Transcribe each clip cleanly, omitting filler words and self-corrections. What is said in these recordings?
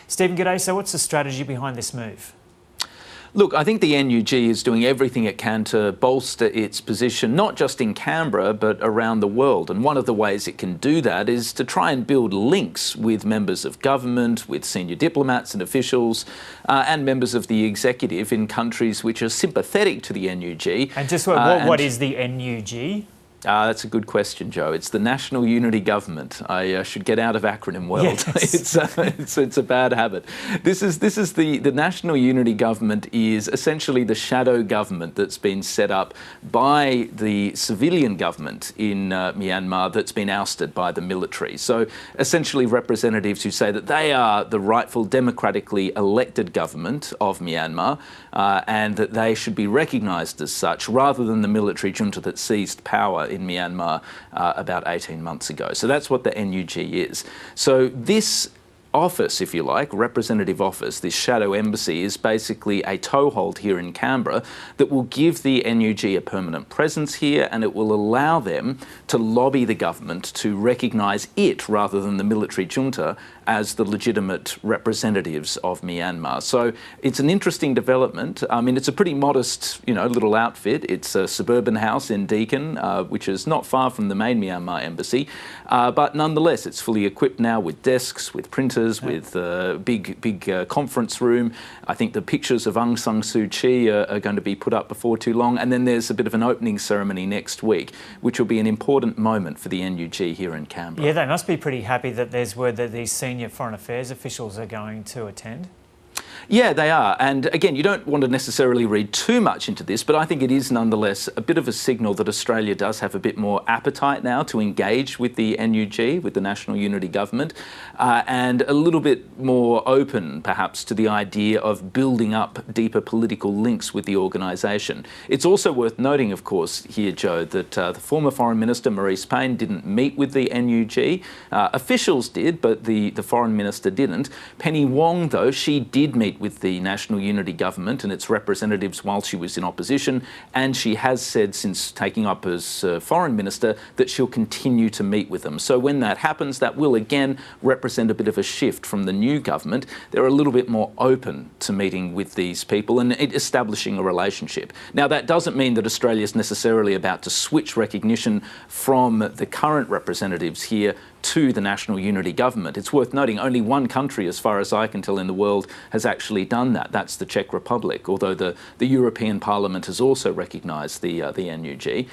Stephen, g'day. So what's the strategy behind this move? Look, I think the NUG is doing everything it can to bolster its position, not just in Canberra, but around the world. And one of the ways it can do that is to try and build links with members of government, with senior diplomats and officials, and members of the executive in countries which are sympathetic to the NUG. And just what is the NUG? That's a good question, Joe. It's the National Unity Government. I should get out of acronym world. Yes. It's a bad habit. This is the National Unity Government is essentially the shadow government that's been set up by the civilian government in Myanmar that's been ousted by the military. So essentially representatives who say that they are the rightful democratically elected government of Myanmar and that they should be recognised as such rather than the military junta that seized power in Myanmar about 18 months ago. So that's what the NUG is. So this office, if you like, representative office, this shadow embassy, is basically a toehold here in Canberra that will give the NUG a permanent presence here, and it will allow them to lobby the government to recognise it rather than the military junta as the legitimate representatives of Myanmar. So it's an interesting development. I mean, it's a pretty modest, little outfit. It's a suburban house in Deakin, which is not far from the main Myanmar embassy, but nonetheless, it's fully equipped now with desks, with printers, with a big conference room. I think the pictures of Aung San Suu Kyi are going to be put up before too long, and then there's a bit of an opening ceremony next week, which will be an important moment for the NUG here in Canberra. Yeah, they must be pretty happy that there's word that these senior foreign affairs officials are going to attend. Yeah, they are. And again, you don't want to necessarily read too much into this, but I think it is nonetheless a bit of a signal that Australia does have a bit more appetite now to engage with the NUG, with the National Unity Government, and a little bit more open, perhaps, to the idea of building up deeper political links with the organisation. It's also worth noting, of course, here, Joe, that the former Foreign Minister, Marise Payne, didn't meet with the NUG. Officials did, but the Foreign Minister didn't. Penny Wong, though, she did meet with the National Unity Government and its representatives while she was in opposition, and she has said since taking up as Foreign Minister that she'll continue to meet with them. So when that happens, that will again represent a bit of a shift from the new government. They're a little bit more open to meeting with these people and establishing a relationship. Now, that doesn't mean that Australia is necessarily about to switch recognition from the current representatives here to the National Unity Government. It's worth noting only one country, as far as I can tell in the world, has actually done that. That's the Czech Republic, although the European Parliament has also recognised the NUG.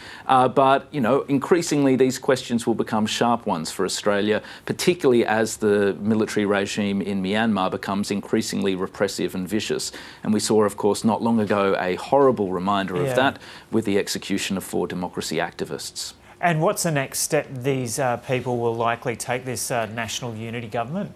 But, increasingly these questions will become sharp ones for Australia, particularly as the military regime in Myanmar becomes increasingly repressive and vicious. And we saw, of course, not long ago a horrible reminder of that with the execution of 4 democracy activists. And what's the next step these people will likely take, this National Unity Government?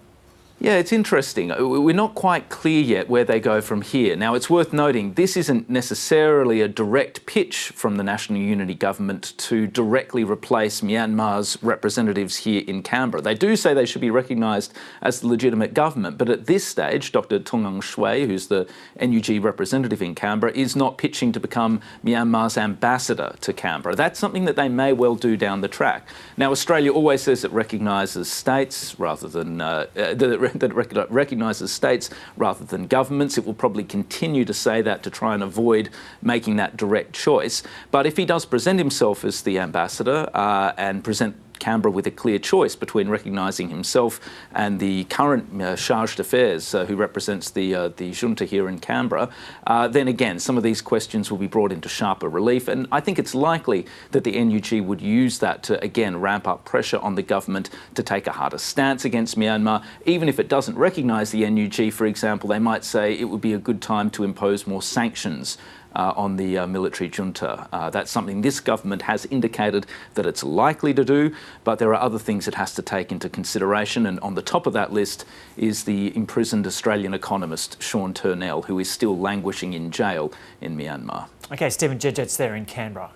Yeah, it's interesting. We're not quite clear yet where they go from here. Now, it's worth noting this isn't necessarily a direct pitch from the National Unity Government to directly replace Myanmar's representatives here in Canberra. They do say they should be recognised as the legitimate government, but at this stage, Dr. Tung Aung Shwe, who's the NUG representative in Canberra, is not pitching to become Myanmar's ambassador to Canberra. That's something that they may well do down the track. Now, Australia always says it recognises states rather than that recognises states rather than governments. It will probably continue to say that to try and avoid making that direct choice. But if he does present himself as the ambassador and present Canberra with a clear choice between recognising himself and the current charge d'affaires who represents the junta here in Canberra, then again, some of these questions will be brought into sharper relief. And I think it's likely that the NUG would use that to, again, ramp up pressure on the government to take a harder stance against Myanmar. Even if it doesn't recognise the NUG, for example, they might say it would be a good time to impose more sanctions on the military junta. That's something this government has indicated that it's likely to do, but there are other things it has to take into consideration, and on the top of that list is the imprisoned Australian economist Sean Turnell, who is still languishing in jail in Myanmar. Okay, Stephen Jedget's there in Canberra.